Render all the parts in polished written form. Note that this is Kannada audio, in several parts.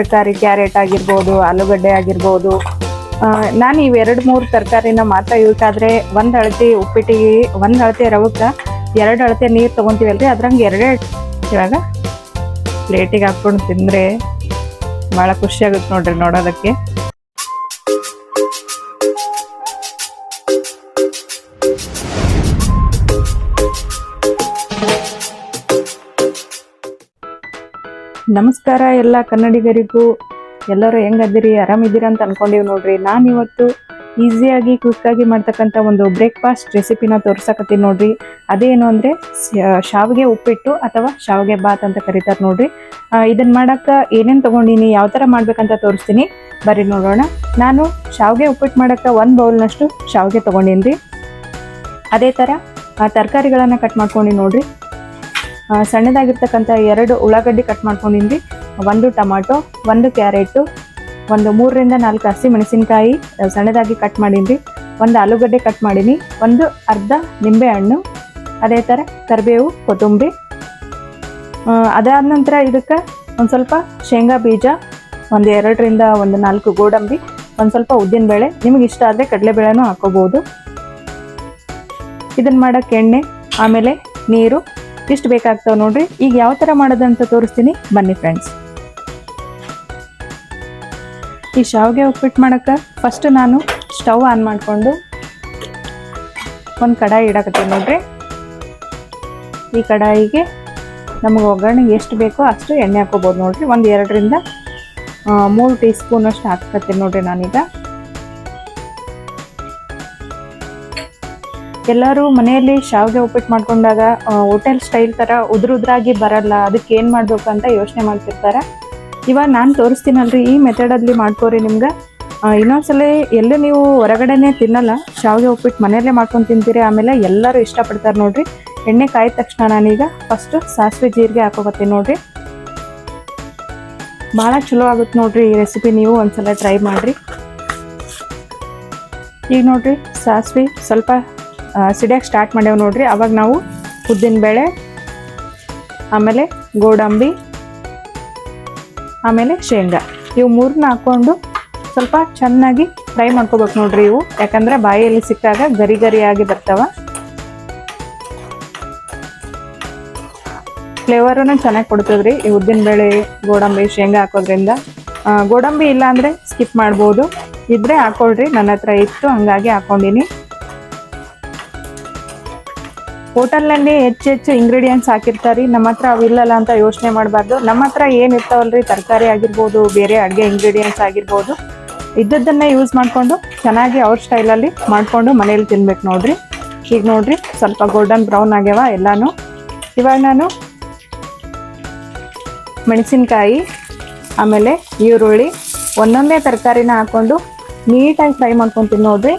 ತರಕಾರಿ ಕ್ಯಾರೆಟ್ ಆಗಿರ್ಬೋದು, ಆಲೂಗಡ್ಡೆ ಆಗಿರ್ಬೋದು. ನಾನು ಇವೆರಡು ಮೂರು ತರಕಾರಿನ ಮಾತ್ರ ಯೂಸ್ ಆದ್ರೆ ಒಂದ್ ಅಳತೆ ಉಪ್ಪಿಟ್ಟಿಗೆ ಒಂದ್ ಅಳತೆ ರವಕ್ಕೆ 2 ಅಳತೆ ನೀರು ತಗೊಂತೀವಲ್ರಿ, ಅದ್ರಂಗೆ ಎರಡೇ ಇವಾಗ ಪ್ಲೇಟಿಗೆ ಹಾಕೊಂಡು ತಿಂದ್ರೆ ಬಹಳ ಖುಷಿ ಆಗುತ್ತೆ ನೋಡ್ರಿ ನೋಡೋದಕ್ಕೆ. ನಮಸ್ಕಾರ ಎಲ್ಲ ಕನ್ನಡಿಗರಿಗೂ. ಎಲ್ಲರೂ ಹೆಂಗದಿರಿ, ಆರಾಮಿದ್ದೀರಾ ಅಂತ ಅನ್ಕೊಂಡಿವಿ ನೋಡ್ರಿ. ನಾನು ಇವತ್ತು ಈಸಿಯಾಗಿ ಕ್ವಿಕ್ಕಾಗಿ ಮಾಡ್ತಕ್ಕಂಥ ಒಂದು ಬ್ರೇಕ್ಫಾಸ್ಟ್ ರೆಸಿಪಿನ ತೋರ್ಸಕತ್ತೀನಿ ನೋಡ್ರಿ. ಅದೇನು ಅಂದರೆ ಶಾವಿಗೆ ಉಪ್ಪಿಟ್ಟು ಅಥವಾ ಶಾವಿಗೆ ಬಾತ್ ಅಂತ ಕರೀತಾರೆ ನೋಡ್ರಿ. ಇದನ್ನ ಮಾಡಕ್ಕೆ ಏನೇನು ತೊಗೊಂಡಿನಿ, ಯಾವ ಥರ ಮಾಡ್ಬೇಕಂತ ತೋರಿಸ್ತೀನಿ, ಬರ್ರಿ ನೋಡೋಣ. ನಾನು ಶಾವಿಗೆ ಉಪ್ಪಿಟ್ಟು ಮಾಡಕ್ಕೆ 1 ಬೌಲ್ನಷ್ಟು ಶಾವಿಗೆ ತೊಗೊಂಡಿನಿ ರೀ. ಅದೇ ಥರ ತರಕಾರಿಗಳನ್ನು ಕಟ್ ಮಾಡ್ಕೊಂಡು ನೋಡ್ರಿ. ಸಣ್ಣದಾಗಿರ್ತಕ್ಕಂಥ 2 ಉಳ್ಳಾಗಡ್ಡಿ ಕಟ್ ಮಾಡ್ಕೊಂಡಿನಿ, 1 ಟೊಮಾಟೊ, 1 ಕ್ಯಾರೆಟು, 3 ರಿಂದ 4 ಹಸಿ ಮೆಣಸಿನ್ಕಾಯಿ ಸಣ್ಣದಾಗಿ ಕಟ್ ಮಾಡೀನಿ, 1 ಆಲೂಗಡ್ಡೆ ಕಟ್ ಮಾಡೀನಿ, 1 ಅರ್ಧ ನಿಂಬೆ ಹಣ್ಣು, ಅದೇ ಥರ ಕರಿಬೇವು, ಕೊತ್ತಂಬರಿ. ಅದಾದ ನಂತರ ಇದಕ್ಕೆ ಒಂದು ಸ್ವಲ್ಪ ಶೇಂಗಾ ಬೀಜ, 2 ರಿಂದ 4 ಗೋಡಂಬಿ, ಒಂದು ಸ್ವಲ್ಪ ಉದ್ದಿನಬೇಳೆ, ನಿಮಗೆ ಇಷ್ಟ ಆದರೆ ಕಡಲೆಬೇಳೆನೂ ಹಾಕೋಬಹುದು. ಇದನ್ನು ಮಾಡೋಕ್ಕೆ ಎಣ್ಣೆ, ಆಮೇಲೆ ನೀರು ಇಷ್ಟು ಬೇಕಾಗ್ತಾವೆ ನೋಡ್ರಿ. ಈಗ ಯಾವ ಥರ ಮಾಡೋದಂತ ತೋರಿಸ್ತೀನಿ, ಬನ್ನಿ ಫ್ರೆಂಡ್ಸ್. ಈ ಶಾವಿಗೆ ಉಪ್ಪಿಟ್ಟು ಮಾಡೋಕ್ಕೆ ಫಸ್ಟ್ ನಾನು ಸ್ಟವ್ ಆನ್ ಮಾಡಿಕೊಂಡು ಒಂದು ಕಡಾಯಿ ಇಡಕತ್ತೀನಿ ನೋಡ್ರಿ. ಈ ಕಡಾಯಿಗೆ ನಮಗೆ ಒಗ್ಗರಣೆಗೆ ಎಷ್ಟು ಬೇಕೋ ಅಷ್ಟು ಎಣ್ಣೆ ಹಾಕೋಬೋದು ನೋಡ್ರಿ. 2 ರಿಂದ 3 ಟೀ ಸ್ಪೂನ್ ಅಷ್ಟು ಹಾಕತ್ತೀನಿ ನೋಡ್ರಿ ನಾನೀಗ. ಎಲ್ಲರೂ ಮನೆಯಲ್ಲಿ ಶಾವಿಗೆ ಉಪ್ಪಿಟ್ಟು ಮಾಡ್ಕೊಂಡಾಗ ಹೋಟೆಲ್ ಸ್ಟೈಲ್ ಥರ ಉದ್ರಾಗಿ ಬರಲ್ಲ, ಅದಕ್ಕೆ ಏನು ಮಾಡಬೇಕು ಅಂತ ಯೋಚನೆ ಮಾಡ್ತಿರ್ತಾರೆ. ಇವಾಗ ನಾನು ತೋರಿಸ್ತೀನಲ್ರಿ, ಈ ಮೆಥಡಲ್ಲಿ ಮಾಡ್ಕೋರಿ. ನಿಮ್ಗೆ ಇನ್ನೊಂದ್ಸಲ ಎಲ್ಲೂ ನೀವು ಹೊರಗಡೆನೇ ತಿನ್ನಲ್ಲ, ಶಾವಿಗೆ ಉಪ್ಪಿಟ್ಟು ಮನೆಯಲ್ಲೇ ಮಾಡ್ಕೊಂಡು ತಿಂತೀರಿ, ಆಮೇಲೆ ಎಲ್ಲರೂ ಇಷ್ಟಪಡ್ತಾರೆ ನೋಡ್ರಿ. ಎಣ್ಣೆ ಕಾಯ್ದ ತಕ್ಷಣ ನಾನೀಗ ಫಸ್ಟು ಸಾಸಿವೆ ಜೀರಿಗೆ ಹಾಕೋಬತ್ತೀನಿ ನೋಡ್ರಿ. ಭಾಳ ಚಲೋ ಆಗುತ್ತೆ ನೋಡ್ರಿ ಈ ರೆಸಿಪಿ, ನೀವು ಒಂದ್ಸಲ ಟ್ರೈ ಮಾಡಿರಿ. ಈಗ ನೋಡ್ರಿ ಸಾಸಿವೆ ಸ್ವಲ್ಪ ಸಿಡಿಯೋಕೆ ಸ್ಟಾರ್ಟ್ ಮಾಡ್ಯಾವ ನೋಡ್ರಿ. ಅವಾಗ ನಾವು ಉದ್ದಿನಬೇಳೆ, ಆಮೇಲೆ ಗೋಡಂಬಿ, ಆಮೇಲೆ ಶೇಂಗಾ, ಇವು 3ನ್ನ ಹಾಕ್ಕೊಂಡು ಸ್ವಲ್ಪ ಚೆನ್ನಾಗಿ ಫ್ರೈ ಮಾಡ್ಕೋಬೇಕು ನೋಡ್ರಿ. ಇವು ಯಾಕಂದ್ರೆ ಬಾಯಲ್ಲಿ ಸಿಕ್ಕಾಗ ಗರಿ ಗರಿಯಾಗಿ ಬರ್ತಾವ. ಫ್ಲೇವರನ್ನು ಚೆನ್ನಾಗಿ ಕೊಡ್ತದ್ರಿ ಈ ಉದ್ದಿನಬೇಳೆ, ಗೋಡಂಬಿ, ಶೇಂಗಾ ಹಾಕೋದ್ರಿಂದ. ಗೋಡಂಬಿ ಇಲ್ಲ ಅಂದರೆ ಸ್ಕಿಪ್ ಮಾಡ್ಬೋದು, ಇದ್ರೆ ಹಾಕೊಳ್ರಿ. ನನ್ನ ಹತ್ರ ಇತ್ತು ಹಂಗಾಗಿ ಹಾಕೊಂಡಿನಿ. ಹೋಟೆಲ್ನಲ್ಲಿ ಹೆಚ್ಚು ಇಂಗ್ರೀಡಿಯೆಂಟ್ಸ್ ಹಾಕಿರ್ತಾರೆ, ನಮ್ಮ ಹತ್ರ ಅವಿಲ್ಲಲ್ಲ ಅಂತ ಯೋಚನೆ ಮಾಡಬಾರ್ದು. ನಮ್ಮ ಹತ್ರ ಏನು ಇರ್ತಾವಲ್ರಿ, ತರಕಾರಿ ಆಗಿರ್ಬೋದು, ಬೇರೆ ಅಡುಗೆ ಇಂಗ್ರೀಡಿಯೆಂಟ್ಸ್ ಆಗಿರ್ಬೋದು, ಇದ್ದದ್ದನ್ನೇ ಯೂಸ್ ಮಾಡಿಕೊಂಡು ಚೆನ್ನಾಗಿ ಅವ್ರ ಸ್ಟೈಲಲ್ಲಿ ಮಾಡಿಕೊಂಡು ಮನೇಲಿ ತಿನ್ಬೇಕು ನೋಡ್ರಿ. ಈಗ ನೋಡ್ರಿ ಸ್ವಲ್ಪ ಗೋಲ್ಡನ್ ಬ್ರೌನ್ ಆಗ್ಯಾವ ಎಲ್ಲಾನು. ಇವಾಗ ನಾನು ಮೆಣಸಿನ್ಕಾಯಿ, ಆಮೇಲೆ ಈರುಳ್ಳಿ, ಒಂದೊಂದೇ ತರಕಾರಿನ ಹಾಕ್ಕೊಂಡು ನೀಟಾಗಿ ಫ್ರೈ ಮಾಡ್ಕೊತೀನಿ ನೋಡ್ರಿ.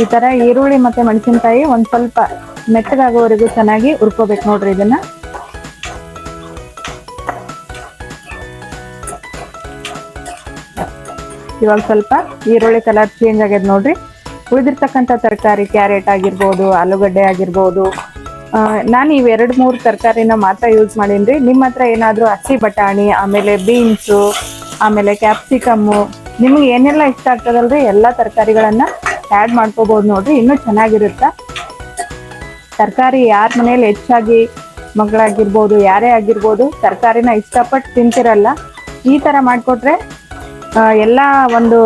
ಈ ಥರ ಈರುಳ್ಳಿ ಮತ್ತು ಮೆಣಸಿನ್ಕಾಯಿ ಒಂದು ಸ್ವಲ್ಪ ಮೆತ್ತಗಾಗೋವರೆಗೂ ಚೆನ್ನಾಗಿ ಹುರ್ಕೋಬೇಕು ನೋಡ್ರಿ ಇದನ್ನ. ಇವಾಗ ಸ್ವಲ್ಪ ಈರುಳ್ಳಿ ಕಲರ್ ಚೇಂಜ್ ಆಗ್ಯದ ನೋಡ್ರಿ. ಉಳಿದಿರ್ತಕ್ಕಂಥ ತರಕಾರಿ ಕ್ಯಾರೆಟ್ ಆಗಿರ್ಬೋದು, ಆಲೂಗಡ್ಡೆ ಆಗಿರ್ಬೋದು, ನಾನು ಇವು 2-3 ತರಕಾರಿನ ಮಾತ್ರ ಯೂಸ್ ಮಾಡೀನಿ. ನಿಮ್ಮ ಹತ್ರ ಏನಾದರೂ ಹಸಿ ಬಟಾಣಿ, ಆಮೇಲೆ ಬೀನ್ಸು, ಆಮೇಲೆ ಕ್ಯಾಪ್ಸಿಕಮ್ಮು, ನಿಮ್ಗೆ ಏನೆಲ್ಲ ಇಷ್ಟ ಆಗ್ತದಲ್ರಿ ಎಲ್ಲ ತರಕಾರಿಗಳನ್ನು ಆ್ಯಡ್ ಮಾಡ್ಕೋಬೋದು ನೋಡ್ರಿ, ಇನ್ನೂ ಚೆನ್ನಾಗಿರುತ್ತೆ. ತರಕಾರಿ ಯಾರ ಮನೇಲಿ ಹೆಚ್ಚಾಗಿ ಮಕ್ಕಳಾಗಿರ್ಬೋದು, ಯಾರೇ ಆಗಿರ್ಬೋದು, ತರಕಾರಿನ ಇಷ್ಟಪಟ್ಟು ತಿಂತಿರಲ್ಲ. ಈ ಥರ ಮಾಡಿಕೊಟ್ರೆ ಎಲ್ಲ ಒಂದು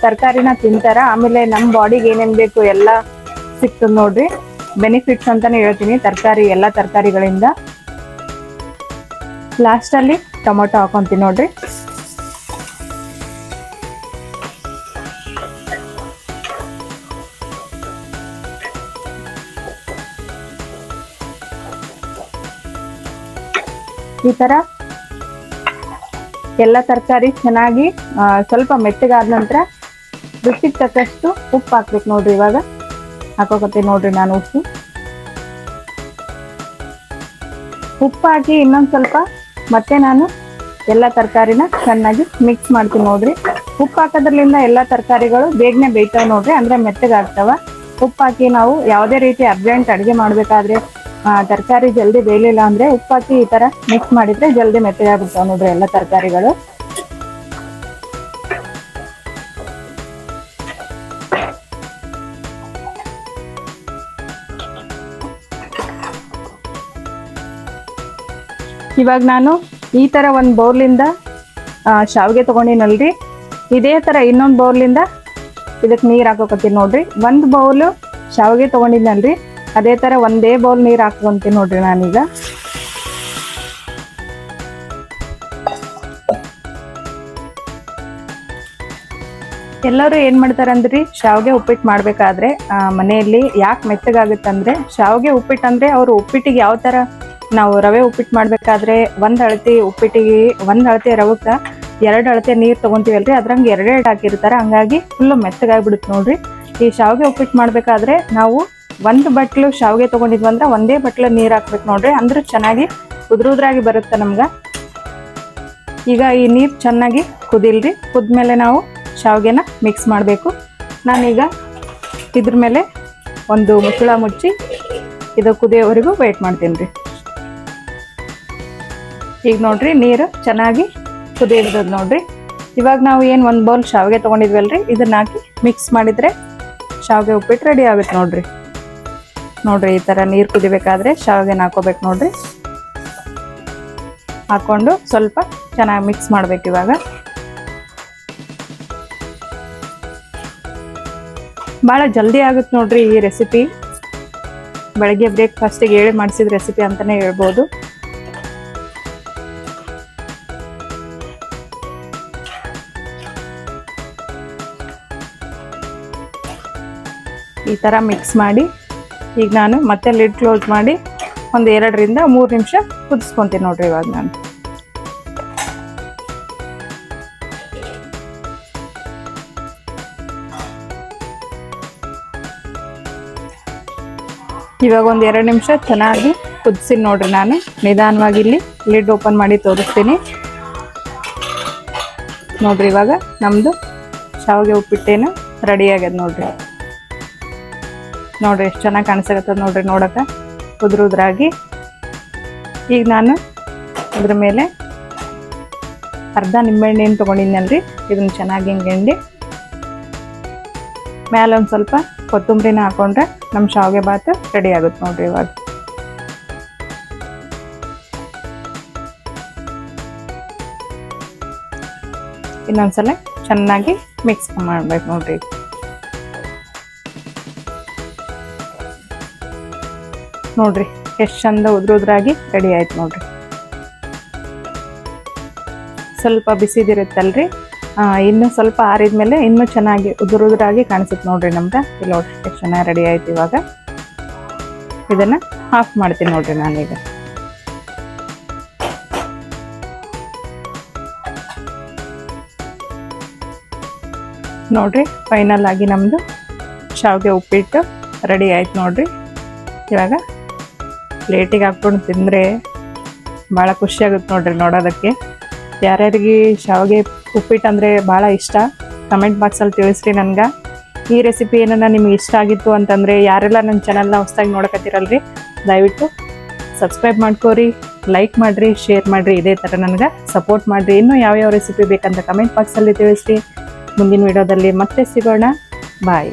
ತರಕಾರಿನ ತಿಂತಾರ. ಆಮೇಲೆ ನಮ್ಮ ಬಾಡಿಗೆ ಏನೇನು ಬೇಕು ಎಲ್ಲ ಸಿಗ್ತದೆ ನೋಡ್ರಿ. ಬೆನಿಫಿಟ್ಸ್ ಅಂತಾನೆ ಹೇಳ್ತೀನಿ ತರಕಾರಿ, ಎಲ್ಲ ತರಕಾರಿಗಳಿಂದ. ಲಾಸ್ಟಲ್ಲಿ ಟೊಮೊಟೊ ಹಾಕೊತೀನಿ ನೋಡ್ರಿ. ಈ ಥರ ಎಲ್ಲ ತರಕಾರಿ ಚೆನ್ನಾಗಿ ಸ್ವಲ್ಪ ಮೆತ್ತಗಾದ ನಂತರ ರುಚಿಗೆ ತಕ್ಕಷ್ಟು ಉಪ್ಪು ಹಾಕ್ಬೇಕು ನೋಡ್ರಿ. ಇವಾಗ ಹಾಕೋಕತ್ತೀನಿ ನೋಡ್ರಿ ನಾನು ಉಪ್ಪು ಹಾಕಿ ಇನ್ನೊಂದು ಸ್ವಲ್ಪ ಮತ್ತೆ ನಾನು ಎಲ್ಲ ತರಕಾರಿನ ಚೆನ್ನಾಗಿ ಮಿಕ್ಸ್ ಮಾಡ್ತೀನಿ ನೋಡ್ರಿ. ಉಪ್ಪು ಹಾಕೋದ್ರಲಿಂದ ಎಲ್ಲ ತರಕಾರಿಗಳು ಬೇಗನೆ ಬೇಯ್ತಾವೆ ನೋಡ್ರಿ, ಅಂದ್ರೆ ಮೆತ್ತಗಾಗ್ತಾವ. ಉಪ್ಪು ಹಾಕಿ ನಾವು ಯಾವುದೇ ರೀತಿ ಅರ್ಜೆಂಟ್ ಅಡುಗೆ ಮಾಡಬೇಕಾದ್ರೆ ತರಕಾರಿ ಜಲ್ದಿ ಬೇಯಲಿಲ್ಲ ಅಂದ್ರೆ ಉಪ್ಪು ಹಾಕಿ ಈ ತರ ಮಿಕ್ಸ್ ಮಾಡಿದ್ರೆ ಜಲ್ದಿ ಮೆತ್ತಗಾಗ್ಬಿಡ್ತಾವೆ ನೋಡ್ರಿ ಎಲ್ಲ ತರಕಾರಿಗಳು. ಇವಾಗ ನಾನು ಈ ತರ ಒಂದು ಬೌಲಿಂದ ಶಾವಿಗೆ ತಗೊಂಡಿನಲ್ರಿ, ಇದೇ ತರ ಇನ್ನೊಂದು ಬೌಲಿಂದ ಇದಕ್ಕೆ ನೀರು ಹಾಕೋಕತ್ತೀನಿ ನೋಡ್ರಿ. ಒಂದು ಬೌಲು ಶಾವಿಗೆ ತಗೊಂಡಿದ್ನಲ್ರಿ, ಅದೇ ತರ ಒಂದೇ ಬೌಲ್ ನೀರು ಹಾಕೊಂತೀನಿ ನೋಡ್ರಿ ನಾನೀಗ. ಎಲ್ಲರೂ ಏನ್ ಮಾಡ್ತಾರಂದ್ರಿ, ಶಾವಿಗೆ ಉಪ್ಪಿಟ್ಟು ಮಾಡ್ಬೇಕಾದ್ರೆ ಮನೆಯಲ್ಲಿ ಯಾಕೆ ಮೆತ್ತಗಾಗುತ್ತಂದ್ರೆ, ಶಾವಿಗೆ ಉಪ್ಪಿಟ್ಟು ಅಂದ್ರೆ ಅವ್ರು ಉಪ್ಪಿಟ್ಟಿಗೆ ಯಾವ ತರ ನಾವು ರವೆ ಉಪ್ಪಿಟ್ಟು ಮಾಡ್ಬೇಕಾದ್ರೆ ಒಂದ್ ಅಳತೆ ಉಪ್ಪಿಟ್ಟಿಗೆ ಒಂದ್ ಅಳತೆ ರವಕ್ಕ 2 ಅಳತೆ ನೀರ್ ತಗೊಂತೀವಲ್ರಿ, ಅದ್ರಂಗ 2 ಹಾಕಿರ್ತಾರ, ಹಂಗಾಗಿ ಫುಲ್ಲು ಮೆತ್ತಗಾಗ್ಬಿಡುತ್ತೆ ನೋಡ್ರಿ. ಈ ಶಾವಿಗೆ ಉಪ್ಪಿಟ್ಟು ಮಾಡ್ಬೇಕಾದ್ರೆ ನಾವು 1 ಬಟ್ಲು ಶಾವಿಗೆ ತಗೊಂಡಿದ್ವಂದ್ರ ಒಂದೇ ಬಟ್ಲು ನೀರ್ ಹಾಕ್ಬೇಕು ನೋಡ್ರಿ, ಅಂದ್ರೆ ಚೆನ್ನಾಗಿ ಉದ್ರಾಗಿ ಬರುತ್ತೆ ನಮ್ಗ. ಈಗ ಈ ನೀರ್ ಚೆನ್ನಾಗಿ ಕುದಿಲ್ರಿ, ಕುದ್ಮೇಲೆ ನಾವು ಶಾವಿಗೆನ ಮಿಕ್ಸ್ ಮಾಡಬೇಕು. ನಾನೀಗ ಇದ್ರ ಮೇಲೆ ಒಂದು ಮುಚ್ಚಳ ಮುಚ್ಚಿ ಇದು ಕುದಿಯೋವರೆಗೂ ವೇಟ್ ಮಾಡ್ತೀನಿ ರೀ. ಈಗ ನೋಡ್ರಿ ನೀರು ಚೆನ್ನಾಗಿ ಕುದಿಯೋದು ನೋಡ್ರಿ. ಇವಾಗ ನಾವು ಏನು 1 ಬೌಲ್ ಶಾವಿಗೆ ತೊಗೊಂಡಿದ್ವಲ್ರಿ, ಇದನ್ನ ಹಾಕಿ ಮಿಕ್ಸ್ ಮಾಡಿದ್ರೆ ಶಾವಿಗೆ ಉಪ್ಪಿಟ್ಟು ರೆಡಿ ಆಗುತ್ತೆ ನೋಡ್ರಿ. ನೋಡ್ರಿ ಈ ಥರ ನೀರು ಕುದಿಬೇಕಾದ್ರೆ ಶಾವಿಗೆನ ಹಾಕೋಬೇಕು ನೋಡ್ರಿ. ಹಾಕೊಂಡು ಸ್ವಲ್ಪ ಚೆನ್ನಾಗಿ ಮಿಕ್ಸ್ ಮಾಡ್ಬೇಕು. ಇವಾಗ ಭಾಳ ಜಲ್ದಿ ಆಗುತ್ತೆ ನೋಡ್ರಿ ಈ ರೆಸಿಪಿ. ಬೆಳಗ್ಗೆ ಬ್ರೇಕ್ಫಾಸ್ಟಿಗೆ ಹೇಳಿ ಮಾಡಿಸಿದ ರೆಸಿಪಿ ಅಂತಲೇ ಹೇಳ್ಬೋದು. ಈ ಥರ ಮಿಕ್ಸ್ ಮಾಡಿ ಈಗ ನಾನು ಮತ್ತೆ ಲಿಡ್ ಕ್ಲೋಸ್ ಮಾಡಿ ಒಂದು 2 ರಿಂದ 3 ನಿಮಿಷ ಕುದಿಸ್ಕೊತೀನಿ ನೋಡ್ರಿ. ಇವಾಗ ನಾನು ಇವಾಗ ಒಂದು 2 ನಿಮಿಷ ಚೆನ್ನಾಗಿ ಕುದಿಸಿನಿ ನೋಡ್ರಿ. ನಾನು ನಿಧಾನವಾಗಿ ಇಲ್ಲಿ ಲಿಡ್ ಓಪನ್ ಮಾಡಿ ತೋರಿಸ್ತೀನಿ ನೋಡ್ರಿ. ಇವಾಗ ನಮ್ಮದು ಶಾವಿಗೆ ಉಪ್ಪಿಟ್ಟೇನು ರೆಡಿ ಆಗ್ಯದ ನೋಡ್ರಿ. ನೋಡ್ರಿ ಎಷ್ಟು ಚೆನ್ನಾಗಿ ಕಾಣಿಸಕತ್ತದ ನೋಡ್ರಿ ನೋಡಕ್ಕೆ ಉದ್ರಾಗಿ. ಈಗ ನಾನು ಅದ್ರ ಮೇಲೆ ಅರ್ಧ ನಿಂಬೆಹಣ್ಣು ತೊಗೊಂಡಿದ್ನಲ್ರಿ, ಇದನ್ನ ಚೆನ್ನಾಗಿ ಹಿಂಡಿ ಮೇಲೆ ಒಂದು ಸ್ವಲ್ಪ ಕೊತ್ತಂಬರಿನ ಹಾಕೊಂಡ್ರೆ ನಮ್ಮ ಶಾವಿಗೆ ಬಾತು ರೆಡಿ ಆಗುತ್ತೆ ನೋಡ್ರಿ. ಇವಾಗ ಇನ್ನೊಂದ್ಸಲ ಚೆನ್ನಾಗಿ ಮಿಕ್ಸ್ ಮಾಡ್ಬೇಕು ನೋಡ್ರಿ. ನೋಡ್ರಿ ಎಷ್ಟು ಚಂದ ಉದ್ರಾಗಿ ರೆಡಿ ಆಯ್ತು ನೋಡ್ರಿ. ಸ್ವಲ್ಪ ಬಿಸಿದಿರುತ್ತಲ್ರಿ, ಇನ್ನು ಸ್ವಲ್ಪ ಆರಿದ್ಮೇಲೆ ಇನ್ನೂ ಚೆನ್ನಾಗಿ ಉದುರಾಗಿ ಕಾಣಿಸುತ್ತೆ ನೋಡ್ರಿ ನಮ್ಗೆ. ಇಲ್ಲಿ ನೋಡ್ರಿ ಎಷ್ಟು ಚೆನ್ನಾಗಿ ರೆಡಿ ಆಯ್ತು. ಇವಾಗ ಇದನ್ನ ಆಫ್ ಮಾಡ್ತೀನಿ ನೋಡ್ರಿ ನಾನೀಗ. ನೋಡ್ರಿ ಫೈನಲ್ ಆಗಿ ನಮ್ದು ಶಾವಿಗೆ ಉಪ್ಪಿಟ್ಟು ರೆಡಿ ಆಯ್ತು ನೋಡ್ರಿ. ಇವಾಗ ಪ್ಲೇಟಿಗೆ ಹಾಕ್ಕೊಂಡು ತಿಂದರೆ ಭಾಳ ಖುಷಿ ಆಗುತ್ತೆ ನೋಡ್ರಿ ನೋಡೋದಕ್ಕೆ. ಯಾರ್ಯಾರಿಗೆ ಶಾವಿಗೆ ಉಪ್ಪಿಟ್ಟು ಅಂದರೆ ಭಾಳ ಇಷ್ಟ ಕಮೆಂಟ್ ಬಾಕ್ಸಲ್ಲಿ ತಿಳಿಸ್ರಿ ನನಗೆ. ಈ ರೆಸಿಪಿ ಏನನ್ನ ನಿಮ್ಗೆ ಇಷ್ಟ ಆಗಿತ್ತು ಅಂತಂದರೆ ಯಾರೆಲ್ಲ ನನ್ನ ಚಾನಲ್ನ ಹೊಸದಾಗಿ ನೋಡಕತ್ತೀರಲ್ರಿ, ದಯವಿಟ್ಟು ಸಬ್ಸ್ಕ್ರೈಬ್ ಮಾಡ್ಕೋರಿ, ಲೈಕ್ ಮಾಡಿರಿ, ಶೇರ್ ಮಾಡಿರಿ. ಇದೇ ಥರ ನನಗೆ ಸಪೋರ್ಟ್ ಮಾಡಿರಿ. ಇನ್ನೂ ಯಾವ್ಯಾವ ರೆಸಿಪಿ ಬೇಕಂತ ಕಮೆಂಟ್ ಬಾಕ್ಸಲ್ಲಿ ತಿಳಿಸ್ರಿ. ಮುಂದಿನ ವಿಡಿಯೋದಲ್ಲಿ ಮತ್ತೆ ಸಿಗೋಣ. ಬಾಯ್.